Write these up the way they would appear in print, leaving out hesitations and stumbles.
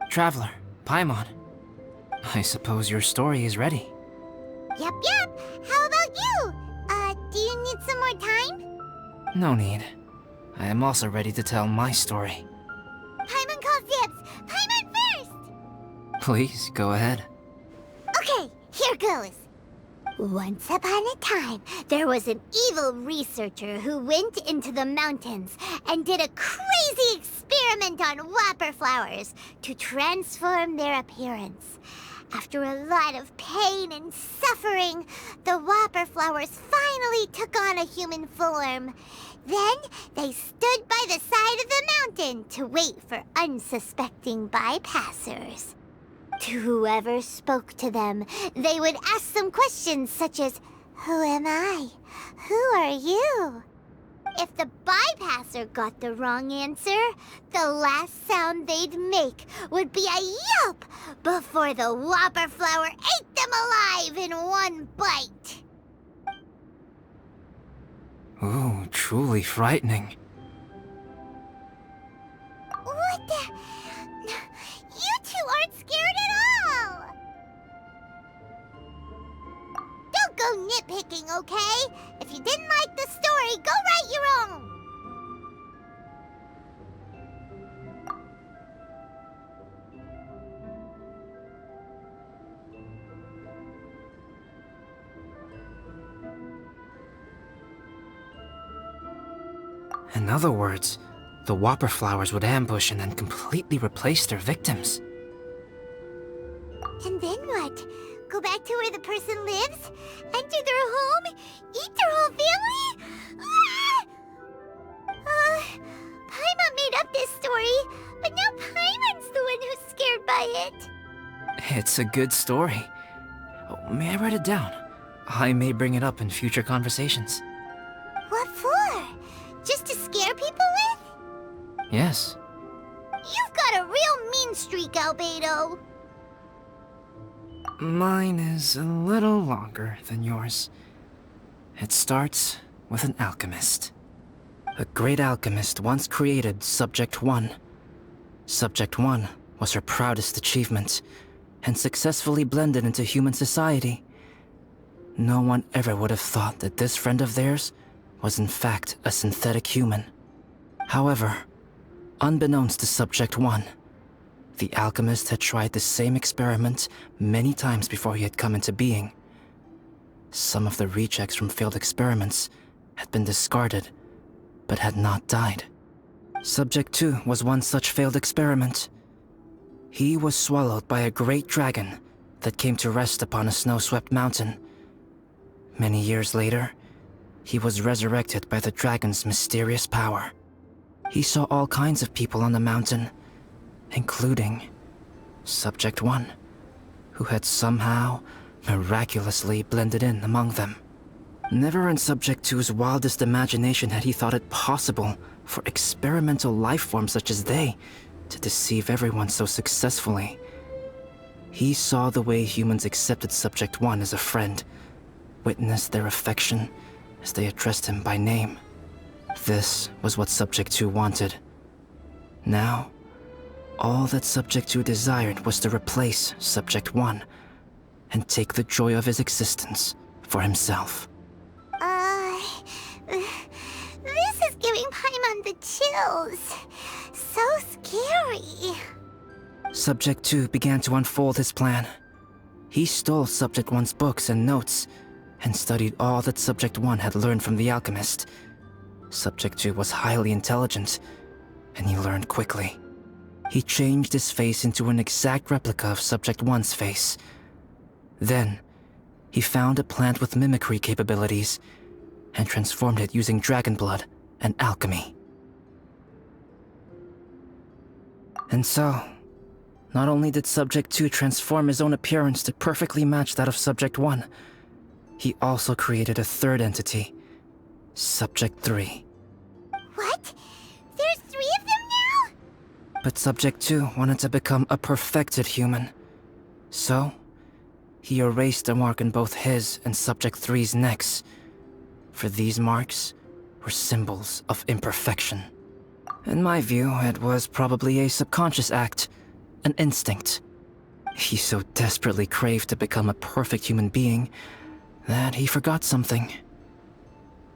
Traveler, Paimon. I suppose your story is ready. Yep. How about you? Do you need some more time? No need. I am also ready to tell my story. Paimon calls dibs! Paimon first! Please, go ahead. Okay, here goes. Once upon a time, there was an evil researcher who went into the mountains and did a crazy experiment on whopper flowers to transform their appearance. After a lot of pain and suffering, the whopper flowers finally took on a human form. Then they stood by the side of the mountain to wait for unsuspecting bypassers. To whoever spoke to them, they would ask them questions such as, "Who am I? Who are you?" If the bypasser got the wrong answer, the last sound they'd make would be a yelp before the whopper flower ate them alive in one bite. Ooh, truly frightening. What the? You two aren't scared at all! Don't go nitpicking, okay? If you didn't like the story, go write your own! In other words, the whopper flowers would ambush and then completely replace their victims. And then what? Go back to where the person lives? Enter their home? Eat their whole family? Paimon made up this story, but now Paimon's the one who's scared by it. It's a good story. Oh, may I write it down? I may bring it up in future conversations. What for? Just to scare people with? Yes. You've got a real mean streak, Albedo. Mine is a little longer than yours. It starts with an alchemist. A great alchemist once created Subject 1. Subject 1 was her proudest achievement, and successfully blended into human society. No one ever would have thought that this friend of theirs was in fact a synthetic human. However, unbeknownst to Subject 1, the alchemist had tried the same experiment many times before he had come into being. Some of the rejects from failed experiments had been discarded, but had not died. Subject 2 was one such failed experiment. He was swallowed by a great dragon that came to rest upon a snow-swept mountain. Many years later, he was resurrected by the dragon's mysterious power. He saw all kinds of people on the mountain, including Subject 1, who had somehow miraculously blended in among them. Never in Subject 2's wildest imagination had he thought it possible for experimental life forms such as they to deceive everyone so successfully. He saw the way humans accepted Subject 1 as a friend, witnessed their affection as they addressed him by name. This was what Subject 2 wanted. Now, all that Subject 2 desired was to replace Subject 1 and take the joy of his existence for himself. This is giving Paimon the chills. So scary. Subject 2 began to unfold his plan. He stole Subject 1's books and notes and studied all that Subject 1 had learned from the alchemist. Subject 2 was highly intelligent, and he learned quickly. He changed his face into an exact replica of Subject 1's face. Then, he found a plant with mimicry capabilities and transformed it using dragon blood and alchemy. And so, not only did Subject 2 transform his own appearance to perfectly match that of Subject 1, he also created a third entity, Subject 3. What? There's 3 of them now? But Subject 2 wanted to become a perfected human. So, he erased a mark in both his and Subject 3's necks. For these marks were symbols of imperfection. In my view, it was probably a subconscious act, an instinct. He so desperately craved to become a perfect human being that he forgot something.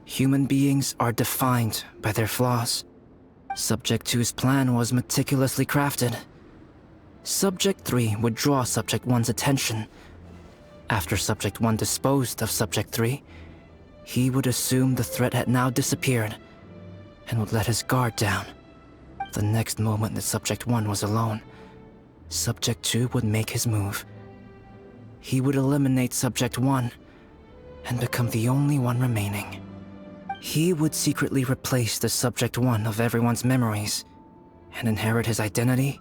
Human beings are defined by their flaws. Subject 2's plan was meticulously crafted. Subject 3 would draw Subject 1's attention. After Subject 1 disposed of Subject 3, he would assume the threat had now disappeared and would let his guard down. The next moment that Subject 1 was alone, Subject 2 would make his move. He would eliminate Subject 1 and become the only one remaining. He would secretly replace the Subject 1 of everyone's memories and inherit his identity,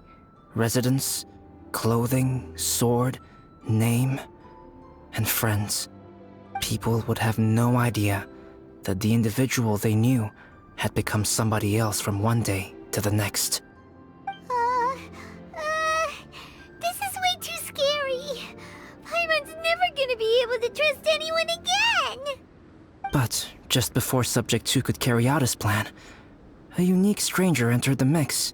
residence, clothing, sword, name, and friends. People would have no idea that the individual they knew had become somebody else from one day to the next. This is way too scary. Paimon's never gonna be able to trust anyone again. But just before Subject 2 could carry out his plan, a unique stranger entered the mix.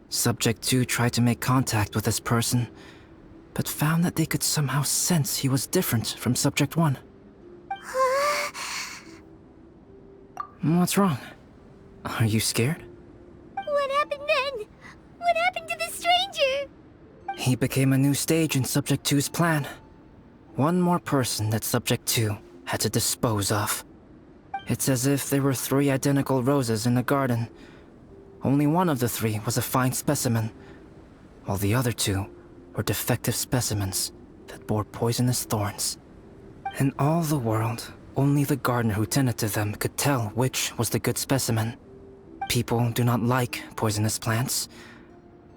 Subject 2 tried to make contact with this person, but found that they could somehow sense he was different from Subject 1. What's wrong? Are you scared? What happened then? What happened to the stranger? He became a new stage in Subject 2's plan. One more person that Subject 2 had to dispose of. It's as if there were 3 identical roses in a garden. Only one of the 3 was a fine specimen, while the other 2 were defective specimens that bore poisonous thorns. In all the world, only the gardener who tended to them could tell which was the good specimen. People do not like poisonous plants.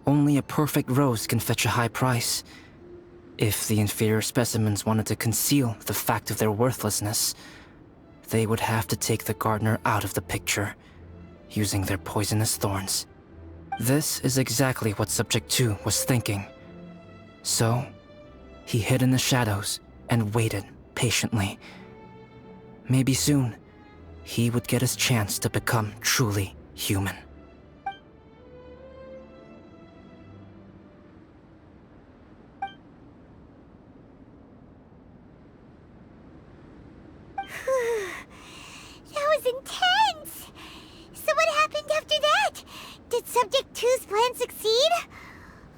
Only a perfect rose can fetch a high price. If the inferior specimens wanted to conceal the fact of their worthlessness, they would have to take the gardener out of the picture, using their poisonous thorns. This is exactly what Subject 2 was thinking. So, he hid in the shadows and waited patiently. Maybe soon, he would get his chance to become truly human. That was intense! So what happened after that? Did Subject 2's plan succeed?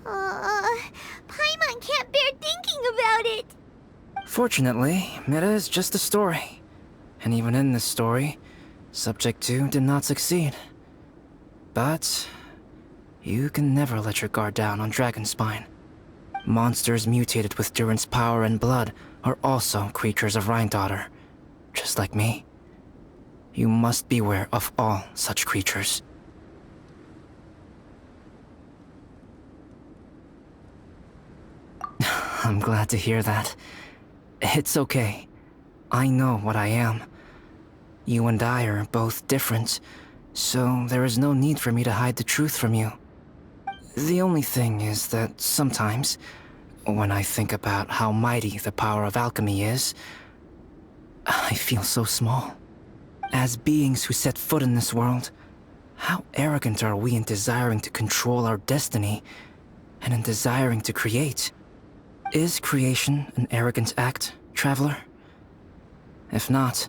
Paimon can't bear thinking about it. Fortunately, it is just a story. And even in this story, Subject 2 did not succeed. But you can never let your guard down on Dragonspine. Monsters mutated with Durin's power and blood are also creatures of Rhine-Daughter, just like me. You must beware of all such creatures. I'm glad to hear that. It's okay. I know what I am. You and I are both different, so there is no need for me to hide the truth from you. The only thing is that sometimes, when I think about how mighty the power of alchemy is, I feel so small. As beings who set foot in this world, how arrogant are we in desiring to control our destiny, and in desiring to create? Is creation an arrogant act, traveler? If not,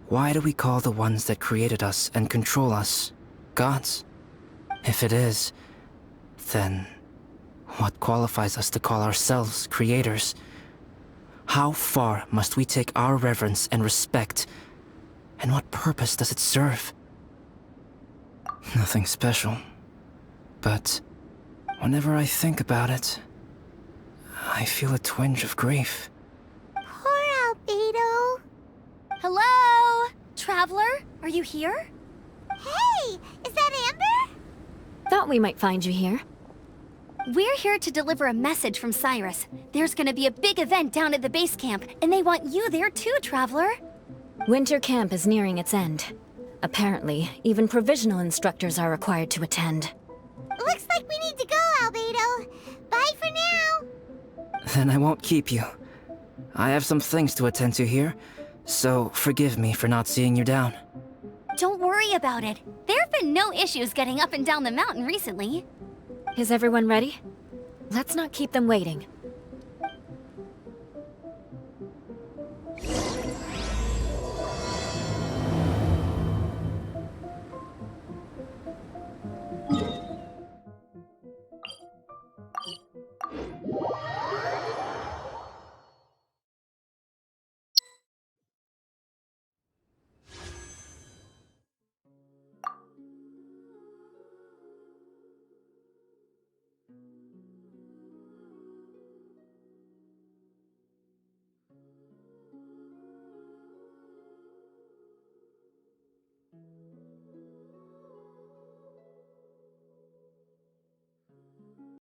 why do we call the ones that created us and control us gods? If it is, then what qualifies us to call ourselves creators? How far must we take our reverence and respect, and what purpose does it serve? Nothing special, but whenever I think about it, I feel a twinge of grief. Poor traveler. Are you here? Hey, is that Amber? Thought we might find you here. We're here to deliver a message from Cyrus. There's gonna be a big event down at the base camp, and they want you there too, traveler. Winter camp is nearing its end. Apparently, even provisional instructors are required to attend. Looks like we need to go, Albedo. Bye for now. Then I won't keep you. I have some things to attend to here, so forgive me for not seeing you down. Don't worry about it. There have been no issues getting up and down the mountain recently. Is everyone ready? Let's not keep them waiting.